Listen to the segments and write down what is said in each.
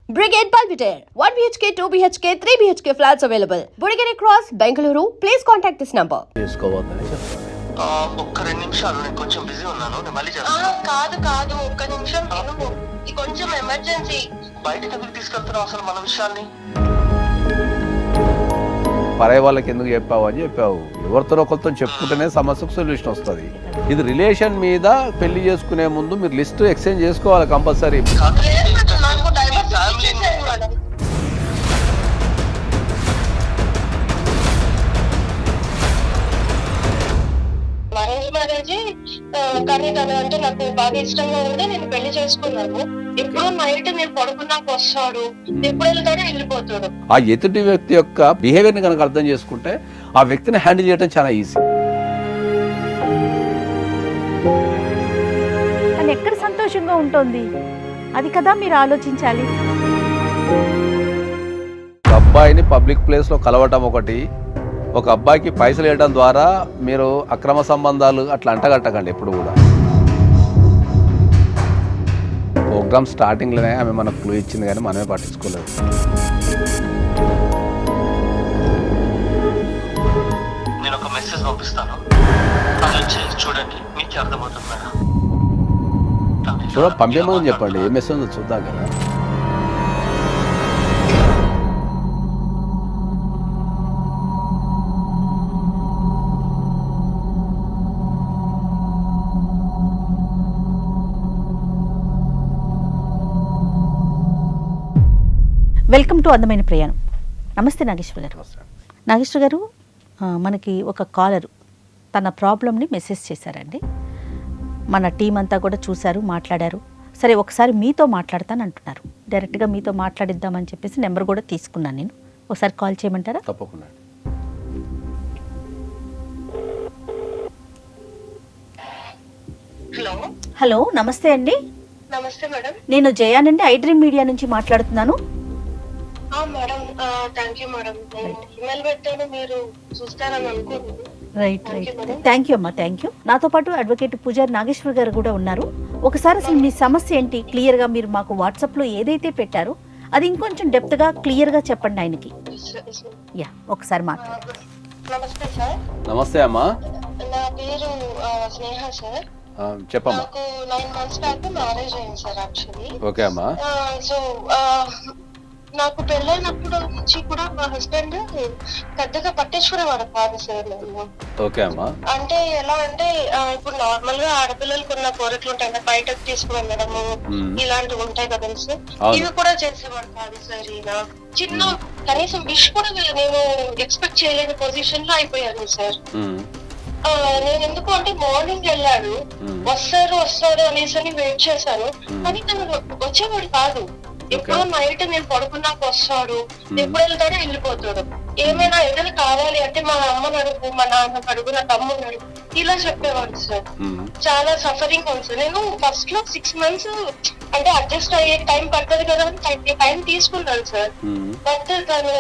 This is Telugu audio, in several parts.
Brigade Palpitaire, 1 BHK, 2 BHK, 3 BHK flats available. Burigere Cross, Bengaluru. Please contact this number. తీసుకోవద్దని చెప్తాను. ఒక్క 2 నిమిషాలు, నేను కొంచెం బిజీ ఉన్నాను, నేను మళ్ళీ చేస్తాను. కాదు ఒక్క నిమిషం విను. ఇది కొంచెం ఎమర్జెన్సీ. బయటకు ఎందుకు తీసుకెళ్తున్నావు అసలు మన విషయాన్ని? పరాయి వాళ్ళకి ఎందుకు చెప్పావు అని చెప్పావు. ఎవరితో ఒకరితో చెప్పుకుంటేనే సమస్యకు సొల్యూషన్ వస్తుంది. ఇది రిలేషన్ మీద పెళ్లి చేసుకునే ముందు మీరు లిస్ట్ ఎక్స్చేంజ్ చేసుకోవాలి కంపల్సరీ. నాకు డైవర్స్ ఇచ్చేసాను మేడం. అరేంజ్ మ్యారేజ్, కానీ తను అంటే నాకు బాగా ఇష్టంగా ఉంది, నేను పెళ్లి చేసుకున్నాను. ఎప్పుడో నైట్ నేను పడుకున్నాక వస్తాడు, ఎప్పుడు వెళ్తాడో వెళ్ళిపోతాడు. ఆ ఎదుటి వ్యక్తి యొక్క బిహేవియర్ని కనుక అర్థం చేసుకుంటే ఆ వ్యక్తిని హ్యాండిల్ చేయడం చాలా ఈజీ. తను ఎక్కడ సంతోషంగా ఉంటుంది అది కదా మీరు ఆలోచించాలి. ఒక అబ్బాయిని పబ్లిక్ ప్లేస్లో కలవటం ఒకటి, ఒక అబ్బాయికి పైసలు ఇవ్వడం ద్వారా మీరు అక్రమ సంబంధాలు అట్లా అంటగట్టకండి ఎప్పుడు కూడా. ప్రోగ్రామ్ స్టార్టింగ్లోనే ఆమె మనకు క్లూ ఇచ్చింది కానీ మనమే పట్టించుకోలేదు. నేను ఒక మెసేజ్ పంపిస్తాను, చూడండి, మీకు అర్థమవుతుంది మేడం. పంపేమని చెప్పండి, ఏ మెసేజ్ చూద్దాం కదా. వెల్కమ్ టు అందమైన ప్రయాణం. నమస్తే నాగేశ్వర్ గారు. నాగేశ్వర్ గారు, మనకి ఒక కాలరు తన ప్రాబ్లమ్ని మెసేజ్ చేశారండి. మన టీం అంతా కూడా చూశారు, మాట్లాడారు. సరే ఒకసారి మీతో మాట్లాడతాను అంటున్నారు. డైరెక్ట్గా మీతో మాట్లాడిద్దామని చెప్పేసి నెంబర్ కూడా తీసుకున్నాను నేను. ఒకసారి కాల్ చేయమంటారా? తప్పకుండా. హలో, నమస్తే అండి. నమస్తే మేడం. నేను జయానండి, ఐడ్రీమ్ మీడియా నుంచి మాట్లాడుతున్నాను. Madam, thank you madam. Email పెట్టాను, మీరు చూస్తారని అనుకుంటున్నాను. రైట్. థ్యాంక్ యూ అమ్మా, థ్యాంక్ యూ. నాతో పాటు అడ్వకేట్ పూజారి నాగేశ్వర్ గారు కూడా ఉన్నారు. ఒకసారి అసలు మీ సమస్య ఏంటి క్లియర్గా మీరు మాకు వాట్సాప్లో ఏదైతే పెట్టారో అది ఇంకొంచెం డెప్త్గా క్లియర్గా చెప్పండి ఆయనకి. యా, ఒకసారి మాట్లాడు. నమస్తే సార్. నమస్తే అమ్మా. నా పేరు స్నేహ సార్. చెప్పమ్మా. నాకు 9 months బ్యాక్ మ్యారేజ్ అయింది సార్ యాక్చువల్లీ. ఓకే అమ్మా. సో నాకు పెళ్ళైనప్పుడు నుంచి కూడా మా హస్బెండ్ పెద్దగా పట్టించుకునేవాడు కాదు సార్. నేను ఓకే అమ్మా. అంటే ఎలా అంటే ఇప్పుడు నార్మల్ గా ఆడపిల్లలకు ఉన్న కోరికలు ఉంటాయి కదా, బయటకు తీసుకుని వెళ్ళడము ఇలాంటివి ఉంటాయి కదా సార్, ఇవి కూడా చేసేవాడు కాదు సార్. ఈయన చిన్న కనీసం విష్ కూడా నేను ఎక్స్పెక్ట్ చేయలేని పొజిషన్ లో అయిపోయాను సార్. నేను ఎందుకు అంటే మార్నింగ్ వెళ్ళాడు, వస్తారు అనేసి వెయిట్ చేశాను, కానీ తను వచ్చేవాడు కాదు. ఎప్పుడో నైట్ నేను పడుకున్నాక వస్తాడు, ఎప్పుడు వెళ్తాడో వెళ్ళిపోతాడు. ఏదైనా కావాలి అంటే మా అమ్మని అడుగు, మా నాన్న అడుగు, నా తమ్ముని అడుగు, ఇలా చెప్పేవాడు సార్. చాలా సఫరింగ్ ఉంది సార్. నేను ఫస్ట్ లో 6 months అంటే అడ్జస్ట్ అయ్యే టైం పడుతుంది కదా అని టైం తీసుకున్నాను సార్. బట్ తను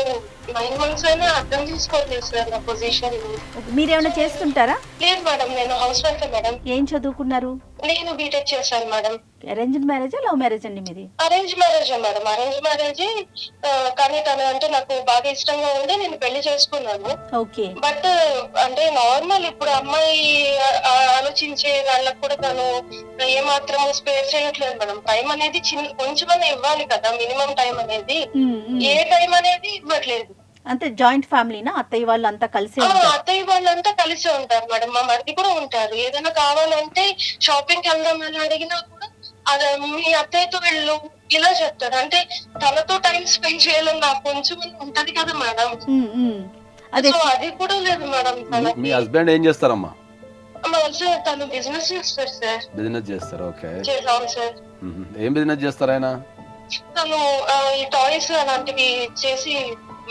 9 months అయినా అర్థం చేసుకోలేదు సార్ నా పొజిషన్. మీరేమైనా చేస్తుంటారా? లేదు మేడం, నేను హౌస్ వైఫ్ మేడం. ఏం చదువుకున్నారు? నేను బీటెక్ చేశాను మేడం. అరేంజ్డ్ మ్యారేజా, లవ్ మ్యారేజ్ అండి మీది? Arrange marriage madam. Arrange marriage, కానీ తను అంటే నాకు బాగా ఇష్టంగా ఉంది, నేను పెళ్లి చేసుకున్నాను. ఓకే. బట్ అంటే నార్మల్ ఇప్పుడు అమ్మాయి ఆలోచించే వాళ్ళకు కూడా తను ఏమాత్రం స్పేర్ చేయట్లేదు మేడం. టైం అనేది కొంచెమన్నా ఇవ్వాలి కదా, మినిమం టైం అనేది. ఏ టైం అనేది ఇవ్వట్లేదు. అంటే జాయింట్ ఫ్యామిలీనా? అత్తయ్య వాళ్ళు అంతా కలిసి? అత్తయ్య వాళ్ళంతా కలిసి ఉంటారు మేడం. మా మరిది కూడా ఉంటారు. ఏదైనా కావాలంటే షాపింగ్ వెళ్దాం అని అడిగినా కూడా అది మీ అత్తయ్యతో వెళ్ళు ఇలా చెప్తాడు. అంటే తనతో టైం స్పెండ్ చేయాలని నాకు కొంచెం ఉంటది కదా మేడం. సో అది కూడా లేదు మేడం. మీ హస్బెండ్ ఏం చేస్తారమ్మా? మా హస్బెండ్ తను బిజినెస్ చేస్తారు సార్. బిజినెస్ చేస్తారు. ఓకే. చేద్దాం సార్. ఏం బిజినెస్ చేస్తారు ఆయన? తను ఈ టాయ్స్ అలాంటివి చేసి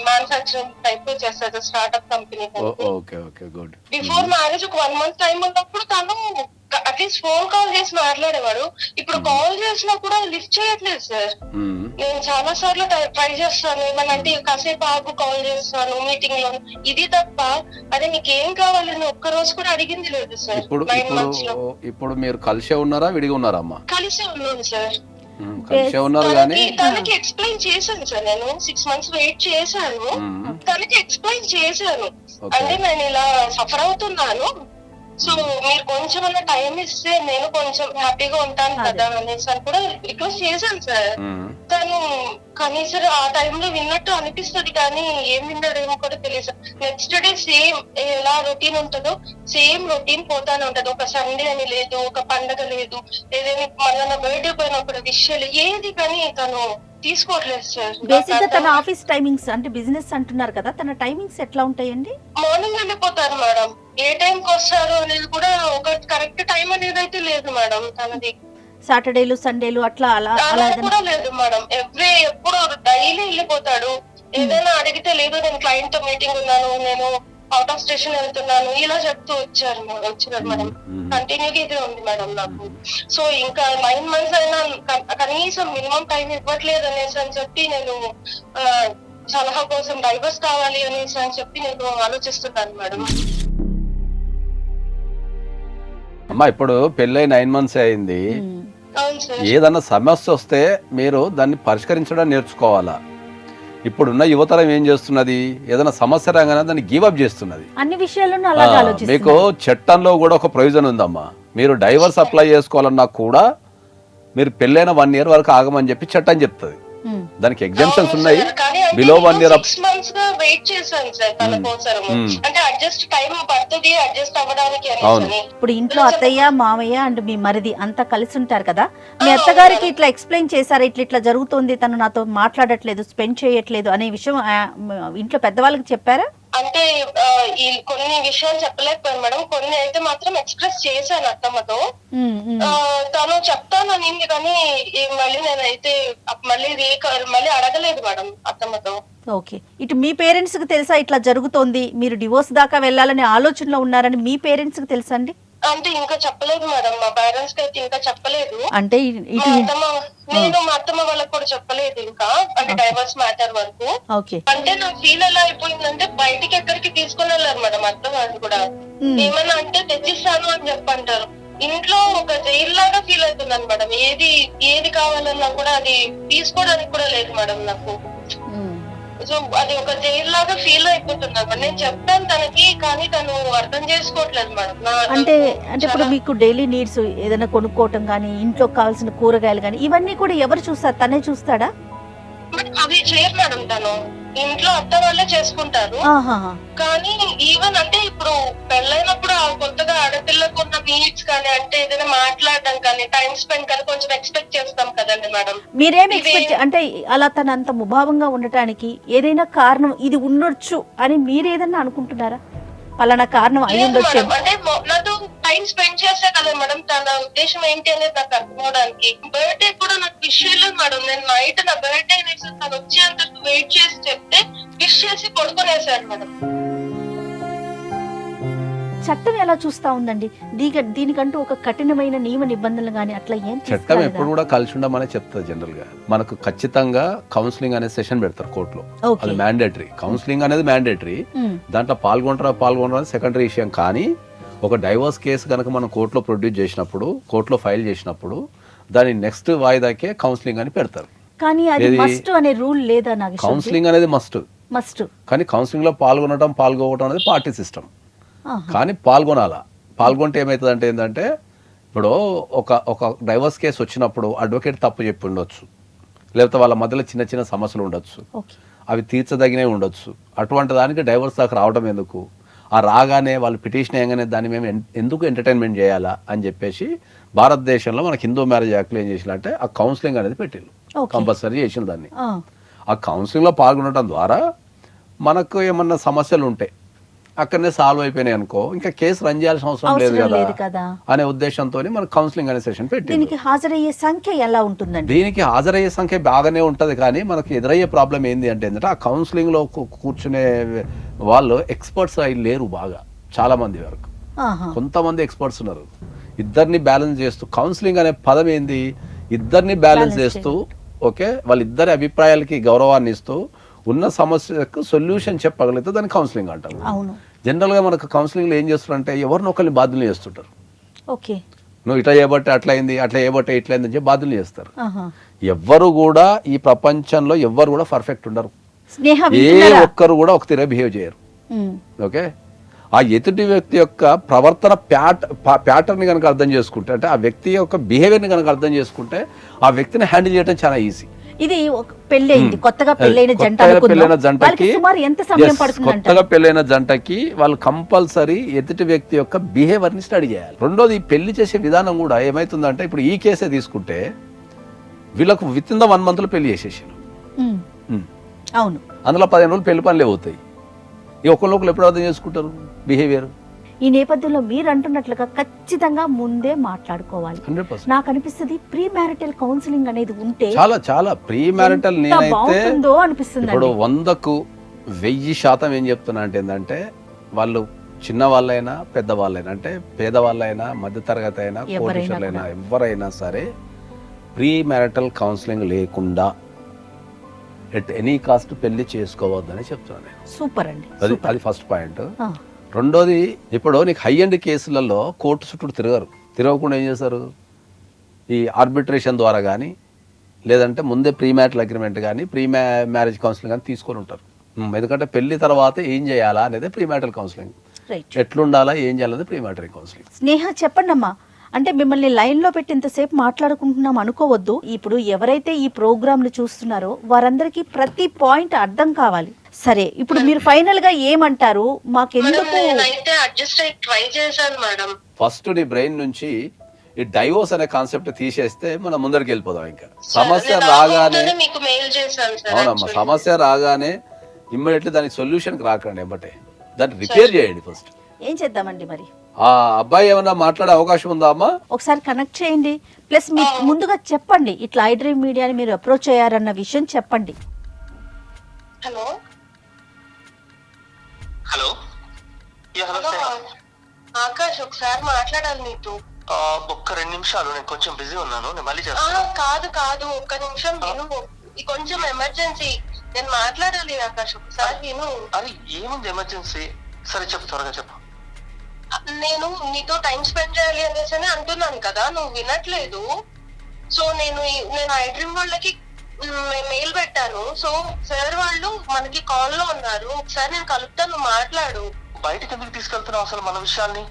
మ్యానుఫాక్చరింగ్ టైప్ చేస్తారు, startup company. Okay okay, good. Before marriage ఒక 1 month టైం ఉన్నప్పుడు తను అట్లీస్ట్ ఫోన్ కాల్ చేసి మాట్లాడేవాడు. ఇప్పుడు కాల్ చేసినా కూడా లిఫ్ట్ చేయట్లేదు సార్. నేను చాలా సార్లు ట్రై చేస్తాను, ఏమనంటే కాసేపు ఆగు కాల్ చేస్తాను మీటింగ్ లో, ఇది తప్ప అదే నీకేం కావాలి నేను ఒక్క రోజు కూడా అడిగింది లేదు సార్. 9 months లో. ఇప్పుడు మీరు కలిసే ఉన్నారా, విడిగా ఉన్నారా అమ్మా? కలిసే ఉన్నాను సార్. కలిసే ఉన్నారు కానీ తనకి ఎక్స్ప్లెయిన్ చేశాను సార్, నేను 6 months వెయిట్ చేశాను, తనకి ఎక్స్ప్లెయిన్ చేశాను. అంటే నేను ఇలా సఫర్ అవుతున్నాను, సో మీరు కొంచెం అన్న టైం ఇస్తే నేను కొంచెం హ్యాపీగా ఉంటాను కదా అనేసి అని కూడా రిక్వెస్ట్ చేశాను సార్. తను కనీసం ఆ టైంలో విన్నట్టు అనిపిస్తుంది కానీ ఏం విన్నాడేమో కూడా తెలియదు. నెక్స్ట్ డే సేమ్ ఎలా రొటీన్ ఉంటుందో సేమ్ రొటీన్ పోతానే ఉంటది. ఒక సండే అని లేదు, ఒక పండగ లేదు, ఏదైనా మళ్ళీ నా బర్త్డే పోయినప్పుడు విషయాలు ఏది కానీ తను తీసుకోవట్లేదు సార్. బేసిక్ గా తన ఆఫీస్ టైమింగ్స్ అంటే బిజినెస్ అంటున్నారు కదా, తన టైమింగ్స్ ఎట్లా ఉంటాయండి? మార్నింగ్ వెళ్ళిపోతారు మేడం, ఏ టైం కి వస్తారు అనేది కూడా ఒక కరెక్ట్ టైం అనేది అయితే లేదు మేడం. తనది సాటర్డేలు సండేలు అట్లా అలా అలా కూడా లేదు మేడం. ఎప్పుడు డైలీ వెళ్ళిపోతాడు. ఏదైనా అడిగితే లేదు నేను క్లయింట్ తో మీటింగ్ ఉన్నాను, నేను అవుట్ ఆఫ్ స్టేషన్ వెళ్తున్నాను, ఇలా చెప్తూ వచ్చినారు మేడం. కంటిన్యూగా ఇదే ఉంది మేడం నాకు. సో ఇంకా 9 months అయినా కనీసం మినిమం టైం ఇవ్వట్లేదు అనేసి అని చెప్పి నేను సలహా కోసం డైవర్స్ కావాలి అనేసి అని చెప్పి నేను ఆలోచిస్తున్నాను మేడం. అమ్మా ఇప్పుడు పెళ్ళై 9 months అయింది, అవును సార్. ఏదన్నా సమస్య వస్తే మీరు దాన్ని పరిష్కరించడం నేర్చుకోవాలా. ఇప్పుడున్న యువతరం ఏం చేస్తున్నది, ఏదైనా సమస్య రాగానే దాన్ని గివప్ చేస్తున్నది. అన్ని విషయాల్లోనూ అలాగే ఆలోచిస్తున్నారు. మీకు చట్టంలో కూడా ఒక ప్రొవిజన్ ఉందమ్మా, మీరు డైవర్స్ అప్లై చేసుకోవాలన్నా కూడా మీరు పెళ్ళైన 1 year వరకు ఆగమని చెప్పి చట్టం చెప్తుంది. దానికి ఎగ్జామ్షన్స్ ఉన్నాయి. బిలో 1 year 6 months గా వెయిట్ చేశాను సార్ తన కోసం. అంటే అడ్జస్ట్ టైం పడుతుంది అడ్జస్ట్ అవ్వడానికి అనేసి. ఇప్పుడు ఇంట్లో అత్తయ్య మామయ్య అండ్ మీ మరిది అంతా కలిసి ఉంటారు కదా, మీ అత్తగారికి ఇట్లా ఎక్స్ప్లెయిన్ చేశారా, ఇట్లా జరుగుతుంది, తను నాతో మాట్లాడట్లేదు, స్పెండ్ చేయట్లేదు అనే విషయం ఇంట్లో పెద్దవాళ్ళకి చెప్పారా? అంటే ఈ కొన్ని విషయాలు చెప్పలేకపోయాను మేడం, కొన్ని అయితే మాత్రం ఎక్స్ప్రెస్ చేశాను అత్తమ్మతో. తను చెప్తాననింది కానీ మళ్ళీ నేనైతే మళ్ళీ అడగలేదు మేడం అత్తమ్మతో. ఓకే, ఇటు మీ పేరెంట్స్ కి తెలుసా ఇట్లా జరుగుతోంది, మీరు డివోర్స్ దాకా వెళ్ళాలనే ఆలోచనలో ఉన్నారని మీ పేరెంట్స్ కి తెలుసా అండి? అంటే ఇంకా చెప్పలేదు మేడం, మా పేరెంట్స్ కి అయితే ఇంకా చెప్పలేదు. అంటే నేను మా అత్తమ్మ వాళ్ళకి కూడా చెప్పలేదు ఇంకా, అంటే డైవర్స్ మ్యాటర్ వరకు. ఓకే, అంటే నా ఫీల్ ఎలా అయిపోయిందంటే బయటికి ఎక్కడికి తీసుకుని వెళ్ళారు మేడం అత్త వాళ్ళు కూడా. ఏమన్నా అంటే తెచ్చిస్తాను అని చెప్పంటారు. ఇంట్లో ఒక జైలు లాగా ఫీల్ అవుతున్నాను మేడం. ఏది కావాలన్నా కూడా అది తీసుకోవడానికి కూడా లేదు మేడం నాకు. సో అది ఒక జైలు లాగా ఫీల్ అయిపోతున్నాను. నేను చెప్తాను తనకి కానీ తను అర్థం చేసుకోవట్లేదు మేడం. అంటే ఇప్పుడు మీకు డైలీ నీడ్స్ ఏదైనా కొనుక్కోవటం కానీ, ఇంట్లో కావాల్సిన కూరగాయలు కానీ ఇవన్నీ కూడా ఎవరు చూస్తారు? తనే చూస్తాడా? అవి చేయరు మేడం, తను ఇంట్లో అత్త వాళ్ళే చేసుకుంటారు. కానీ ఈవెన్ అంటే ఇప్పుడు పెళ్ళైనప్పుడు కొత్తగా ఆడపిల్లకు ఉన్న నీడ్స్ కానీ, అంటే ఏదైనా మాట్లాడడం కానీ, టైం స్పెండ్ కానీ కొంచెం ఎక్స్పెక్ట్ చేస్తాం కదండి మేడం. మీరేమి ఎక్స్పెక్ట్ అంటే అలా తన అంత ముభావంగా ఉండటానికి ఏదైనా కారణం ఇది ఉండొచ్చు అని మీరేదన్నా అనుకుంటున్నారా? పలానా కారణం అయి ఉండొచ్చు అంటే నాతో టైం స్పెండ్ చేస్తే కదా మేడం, తన ఉద్దేశం ఏంటి అనేది నాకు అర్థమవడానికి. బర్త్డే కూడా నాకు విష్ చేయలేదు మేడం. నేను నైట్ నా బర్త్డే అనేసి తను వచ్చేంత వెయిట్ చేసి చెప్తే విష్ చేసి పడుకునేసాడు మేడం. చట్టం ఎలా చూస్తా ఉందండి దీనికంటూ ఒక కఠినమైన నియమ నిబంధనలు కానీ అట్లా ఏం? చట్టం ఎప్పుడు కూడా కలిసి ఉండమని చెప్తుంది. జనరల్ గా మనకు ఖచ్చితంగా కౌన్సిలింగ్ అనే సెషన్ పెడతారు కోర్టులో, అది మ్యాండేటరీ. కౌన్సిలింగ్ అనేది మ్యాండేటరీ. దాంట్లో పాల్గొనరా సెకండరీ విషయం. కానీ ఒక డైవర్స్ కేసు కనుక మనం కోర్టులో ప్రొడ్యూస్ చేసినప్పుడు, కోర్టులో ఫైల్ చేసినప్పుడు దాని నెక్స్ట్ వాయిదాకే కౌన్సిలింగ్ అని పెడతారు. కానీ అది మస్ట్ అనే రూల్ లేదా? కౌన్సిలింగ్ అనేది మస్ట్. కానీ కౌన్సిలింగ్ లో పాల్గొనడం అనేది పార్టీ సిస్టమ్. కానీ పాల్గొంటే ఏమవుతుంది అంటే ఏంటంటే ఇప్పుడు ఒక డైవర్స్ కేసు వచ్చినప్పుడు అడ్వకేట్ తప్పు చెప్పి ఉండొచ్చు, లేకపోతే వాళ్ళ మధ్యలో చిన్న చిన్న సమస్యలు ఉండొచ్చు, అవి తీర్చదగినవి ఉండొచ్చు. అటువంటి దానికి డైవర్స్ దాకా రావడం ఎందుకు? ఆ రాగానే వాళ్ళు పిటిషన్ వేయగానే దాన్ని మేము ఎందుకు ఎంటర్టైన్మెంట్ చేయాలా అని చెప్పేసి భారతదేశంలో మనకి హిందూ మ్యారేజ్ యాక్ట్లో ఏం చేసినట్టే ఆ కౌన్సిలింగ్ అనేది పెట్టిండు, కంపల్సరీ చేసిన దాన్ని. ఆ కౌన్సిలింగ్లో పాల్గొనడం ద్వారా మనకు ఏమన్నా సమస్యలు ఉంటే అక్కడనే సాల్వ్ అయిపోయినాయి అనుకో, ఇంకా కేసు రన్ చేయాల్సిన అవసరం లేదు కదా అనే ఉద్దేశంతో మనకు కౌన్సిలింగ్ అనే సెషన్ పెట్టి. దీనికి హాజరయ్యే సంఖ్య ఎలా ఉంటుందండి? దీనికి హాజరయ్యే సంఖ్య బాగానే ఉంటది. కానీ మనకి ఎదురయ్యే ప్రాబ్లం ఏంది అంటే ఆ కౌన్సిలింగ్ లో కూర్చునే వాళ్ళు ఎక్స్పర్ట్స్ అయి లేరు బాగా, చాలా మంది వరకు. కొంతమంది ఎక్స్పర్ట్స్ ఉన్నారు. ఇద్దరిని బ్యాలెన్స్ చేస్తూ, కౌన్సిలింగ్ అనే పదం ఏంది, ఇద్దరిని బ్యాలెన్స్ చేస్తూ, ఓకే, వాళ్ళిద్దరి అభిప్రాయాలకి గౌరవాన్ని ఇస్తూ ఉన్న సమస్యకు సొల్యూషన్ చెప్పగలిగితే దాన్ని కౌన్సిలింగ్ అంటారు. జనరల్ గా మనకు కౌన్సిలింగ్ లో ఏం చేస్తారంటే ఎవరినొకరిని బాధ్యులు చేస్తుంటారు. నువ్వు ఇట్లా చేయబట్టే అట్లా అయింది, అట్లా చేయబట్టే ఇట్లా అయింది అని చెప్పి బాధ్యులు చేస్తారు. ఆహా. ఎవ్వరు కూడా ఈ ప్రపంచంలో ఎవ్వరు కూడా పర్ఫెక్ట్ ఉండరు. స్నేహ ఏ వింటున్నారా? ఒక్కరు కూడా ఒక తీరే బిహేవ్ చేయరు. ఉమ్. ఓకే, ఆ ఎదుటి వ్యక్తి యొక్క ప్రవర్తన ప్యాటర్న్ కనుక అర్థం చేసుకుంటే, అంటే ఆ వ్యక్తి యొక్క బిహేవియర్ని కనుక అర్థం చేసుకుంటే ఆ వ్యక్తిని హ్యాండిల్ చేయడం చాలా ఈజీ. ఇది ఒక పెళ్ళయింది, కొత్తగా పెళ్ళైన జంట కొత్తగా అనుకుందాం. పెళ్ళైన జంటకి వాళ్ళకి సుమారు ఎంత సమయం yes, పడుతుంది కొత్తగా పెళ్ళైన జంటకి వాళ్ళు కంపల్సరీ ఎదుటి వ్యక్తి యొక్క బిహేవియర్ ని స్టడీ చేయాలి. రెండోది, ఈ పెళ్లి చేసే విధానం కూడా ఏమైతుందంటే, ఇప్పుడు ఈ కేసే తీసుకుంటే వీళ్ళకు విత్ ఇన్ ద 1 month లో పెళ్లి చేసేసారు. అవును, అందులో 15 రోజులు పెళ్లి పనులు అవుతాయి. ఈ ఒకళ్ళు ఎప్పుడు అర్థం చేసుకుంటారు బిహేవియర్? ఈ నేపథ్యంలో మీరు అంటున్నట్లుగా ఖచ్చితంగా ముందే మాట్లాడుకోవాలి. 100%. నాకు అనిపిస్తుంది ప్రీ మ్యారిటల్ కౌన్సిలింగ్ అనేది ఉంటే చాలా చాలా ప్రీ మ్యారిటల్. ఎంత నేనైతే బాగుంటుందో అనిపిస్తుంది. ఇప్పుడు 100కు 1000% ఏం చెప్తున్నా అంటే ఏంటంటే, వాళ్ళు చిన్న వాళ్ళైనా పెద్ద వాళ్ళైనా, అంటే పేదవాళ్ళైనా మధ్యతరగతి అయినా కోటీశ్వరులైనా ఎవరైనా సరే ప్రీ మ్యారిటల్ కౌన్సిలింగ్ లేకుండా ఎట్ ఎనీ కాస్ట్ పెళ్లి చేసుకోవద్దని చెప్తున్నాను నేను. సూపర్ అండి. అది ఫస్ట్ పాయింట్. రెండోది, ఇప్పుడు నీకు హై ఎండ్ కేసులలో కోర్టు చుట్టూ తిరగకుండా ఏం చేస్తారు, ఈ ఆర్బిట్రేషన్ ద్వారా కానీ లేదంటే ముందే ప్రీ మ్యారిటల్ అగ్రిమెంట్ కానీ మ్యారేజ్ కౌన్సిలింగ్ కానీ తీసుకొని ఉంటారు. ఎందుకంటే పెళ్లి తర్వాత ఏం చేయాలా అనేది ప్రీ మ్యారిటల్ కౌన్సిలింగ్, రైట్. ఎట్లుండాలా ఏం చేయాలనేది ప్రీ మ్యారిటల్ కౌన్సిలింగ్. స్నేహ చెప్పండి అమ్మా, అంటే మిమ్మల్ని లైన్లో పెట్టి ఇంతసేపు మాట్లాడుకుంటున్నాం అనుకోవద్దు. ఇప్పుడు ఎవరైతే ఈ ప్రోగ్రామ్ను చూస్తున్నారో వారందరికీ ప్రతి పాయింట్ అర్థం కావాలి. సరే, ఇప్పుడు మీరు ఫైనల్ గా ఏమంటారు? మాకెందుకు నేనైతే అడ్జస్ట్ అయ్యి ట్రై చేశాను మేడం. ఫస్ట్ నీ బ్రెయిన్ నుంచి ఈ డైవోర్స్ అనే కాన్సెప్ట్ తీసేస్తే మనం ముందరికి వెళ్ళిపోదాం. ఇంకా సమస్య రాగానే, మీకు మెయిల్ చేశాను సార్. అవునమ్మా, సమస్య రాగానే ఇమ్మీడియట్లీ దానికి సొల్యూషన్ రాకండి, ఎంబటే దాన్ని రిపేర్ చేయండి. ఫస్ట్ ఏం చేద్దామండి మరి? ఆ అబ్బాయి ఏమన్నా మాట్లాడే అవకాశం ఉందా అమ్మా? ఒకసారి కనెక్ట్ చేయండి. ప్లస్ మీకు ముందుగా చెప్పండి, ఇట్లా ఐడ్రీమ్ మీడియాని మీరు అప్రోచ్ అయ్యారన్న విషయం చెప్పండి. Hello hello. హలో ఆకాష్, ఒకసారి మాట్లాడాలి నీతో. ఒక్క 2 నిమిషాలు, నేను కొంచెం బిజీ ఉన్నాను, నేను మళ్ళీ ఆ, చేస్తాను. కాదు ఒక్క నిమిషం విను. ఇది కొంచెం ఎమర్జెన్సీ, నేను మాట్లాడాలి ఆకాష్, ఒకసారి విను. అరే ఏముంది ఎమర్జెన్సీ? సరే చెప్పు, త్వరగా చెప్పు. నేను నీతో టైం స్పెండ్ చేయాలి అనేసి అంటున్నాను కదా, నువ్వు వినట్లేదు. సో నేను ఐడ్రీమ్ వాళ్ళకి మెయిల్ పెట్టాను. సో సార్ వాళ్ళు మనకి కాల్ లో ఉన్నారు, ఒకసారి నేను కలుపుతాను, నువ్వు మాట్లాడు. బయటకు ఎందుకు తీసుకెళ్తున్నావు అసలు మన విషయాల్ని?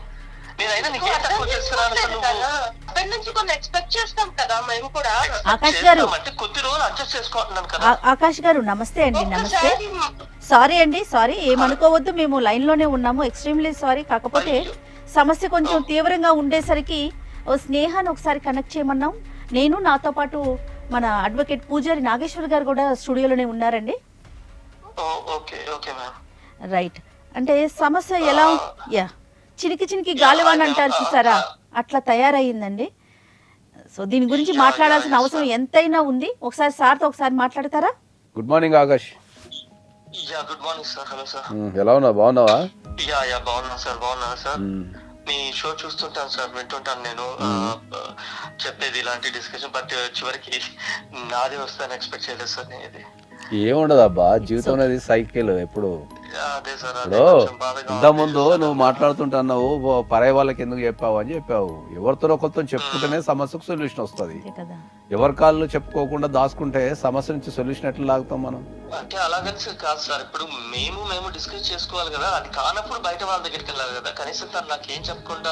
నేనైనా నువ్వు నీకేం అర్థం తక్కువ చేస్తున్నాను అసలు? చేసుకోలేదు కదా, అక్కడి నుంచి కొన్ని ఎక్స్పెక్ట్ చేస్తాం కదా మేము కూడా. ఆకాష్ గారు, అంటే కొద్ది రోజులు అడ్జస్ట్ చేసుకుంటున్నాను కదా. ఆకాష్ గారు నమస్తే అండి. నమస్తే. ఒక్కసారి సారీ ఏమనుకోవద్దు, మేము లైన్ లోనే ఉన్నాము. Extremely sorry. కాకపోతే సమస్య కొంచెం తీవ్రంగా ఉండేసరికి స్నేహాన్ని ఒకసారి కనెక్ట్ చేయమన్నాం. నేను, నాతో పాటు మన అడ్వకేట్ పూజారి నాగేశ్వర్ గారు కూడా స్టూడియోలోనే ఉన్నారండి. Okay okay ma'am. రైట్. అంటే సమస్య ఎలా యా చినికి గాలివాన్ అంటారు చూసారా, అట్లా తయారయ్యిందండి. సో దీని గురించి మాట్లాడాల్సిన అవసరం ఎంతైనా ఉంది. ఒకసారి సార్తో ఒకసారి మాట్లాడతారా? Good morning Akash. Good morning sir. Hello sir. ఎలా ఉన్నావు? బాగున్నావా? బాగున్నాను సార్. బాగున్నాను సార్. మీ షో చూస్తుంటాను సార్, వింటుంటాను నేను చెప్పేది ఇలాంటి డిస్కషన్. బట్ చివరికి నాదే వస్తాను ఎక్స్పెక్ట్ చేయలేదు సార్. నేను ఇది ఏముండదు అబ్బా, జీవితం అనేది సైకిల్. ఎప్పుడు అదే సార్, ఇంత ముందు నువ్వు మాట్లాడుతుంటున్నావు, పరాయి వాళ్ళకి ఎందుకు చెప్పావు అని చెప్పావు. ఎవరితో ఒకరితో చెప్పుకుంటేనే సమస్యకు సొల్యూషన్ వస్తుంది. ఎవరి కాళ్ళు చెప్పుకోకుండా దాచుకుంటే సమస్య నుంచి సొల్యూషన్ ఎట్లా లాగుతాం మనం? అంటే అలాగని కాదు సార్, ఇప్పుడు మేము డిస్కస్ చేసుకోవాలి కదా, అది కానప్పుడు బయట వాళ్ళ దగ్గరికి వెళ్ళాలి కదా. కనీసం తను నాకేం చెప్పకుండా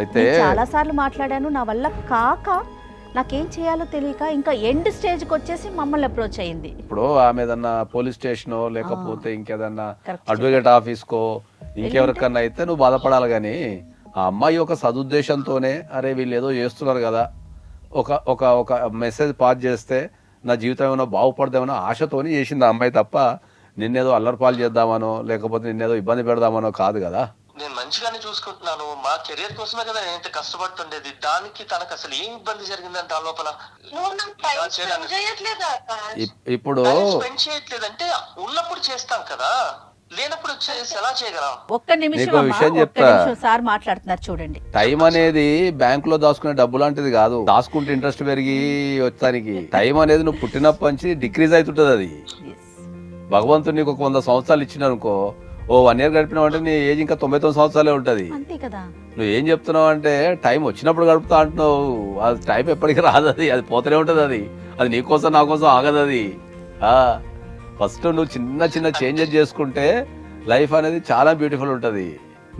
అయితే చాలా సార్లు మాట్లాడాను, నా వల్ల కాక నాకేం చేయాలో తెలియక ఇంకా ఎండ్ స్టేజ్కి వచ్చేసి మమ్మల్ని అప్రోచ్ అయ్యింది. ఇప్పుడు ఆమె ఏదన్నా పోలీస్ స్టేషనో లేకపోతే ఇంకేదన్నా అడ్వకేట్ ఆఫీస్కో ఇంకెవరికన్నా అయితే నువ్వు బాధపడాలి. కానీ ఆ అమ్మాయి ఒక సదుద్దేశంతోనే, అరే వీళ్ళు ఏదో చేస్తున్నారు కదా, ఒక మెసేజ్ పాస్ చేస్తే నా జీవితం ఏమైనా బాగుపడదామనో ఆశతోని చేసింది ఆ అమ్మాయి తప్ప నిన్నేదో అల్లరిపాలు చేద్దామనో లేకపోతే నిన్నేదో ఇబ్బంది పెడదామనో కాదు కదా. నేను మంచిగానే చూసుకుంటున్నాను, మా కెరియర్ కోసమే కదా నేను ఇంత కష్టపడుతుండేది. దానికి తనకు అసలు ఏం ఇబ్బంది జరిగిందని దాని లోపల ఇప్పుడు స్పెండ్ చేయట్లేదంటే ఉన్నప్పుడు చేస్తాం కదా, లేనప్పుడు ఎలా చేయగలం? ఒక్క నిమిషం సార్ మాట్లాడుతున్నారు చూడండి. టైం అనేది బ్యాంక్ లో దాచుకునే డబ్బు లాంటిది కాదు, దాచుకుంటే ఇంట్రెస్ట్ పెరిగి వచ్చానికి. టైం అనేది నువ్వు పుట్టినప్పటి నుంచి డిక్రీజ్ అవుతుంటది. అది భగవంతుడు నీకు ఒక 100 సంవత్సరాలు ఇచ్చిననుకో, ఓ 1 year గడిపినావు అంటే నీ ఏజ్ ఇంకా 99 సంవత్సరాలే ఉంటుంది. అంతే కదా. నువ్వు ఏం చెప్తున్నావు అంటే టైం వచ్చినప్పుడు గడుపుతా అంటున్నావు. అది టైం ఎప్పటికీ రాదు, అది పోతూనే ఉంటుంది. అది నీకోసం నా కోసం ఆగదు. అది ఫస్ట్ నువ్వు చిన్న చిన్న చేంజెస్ చేసుకుంటే లైఫ్ అనేది చాలా బ్యూటిఫుల్ ఉంటుంది.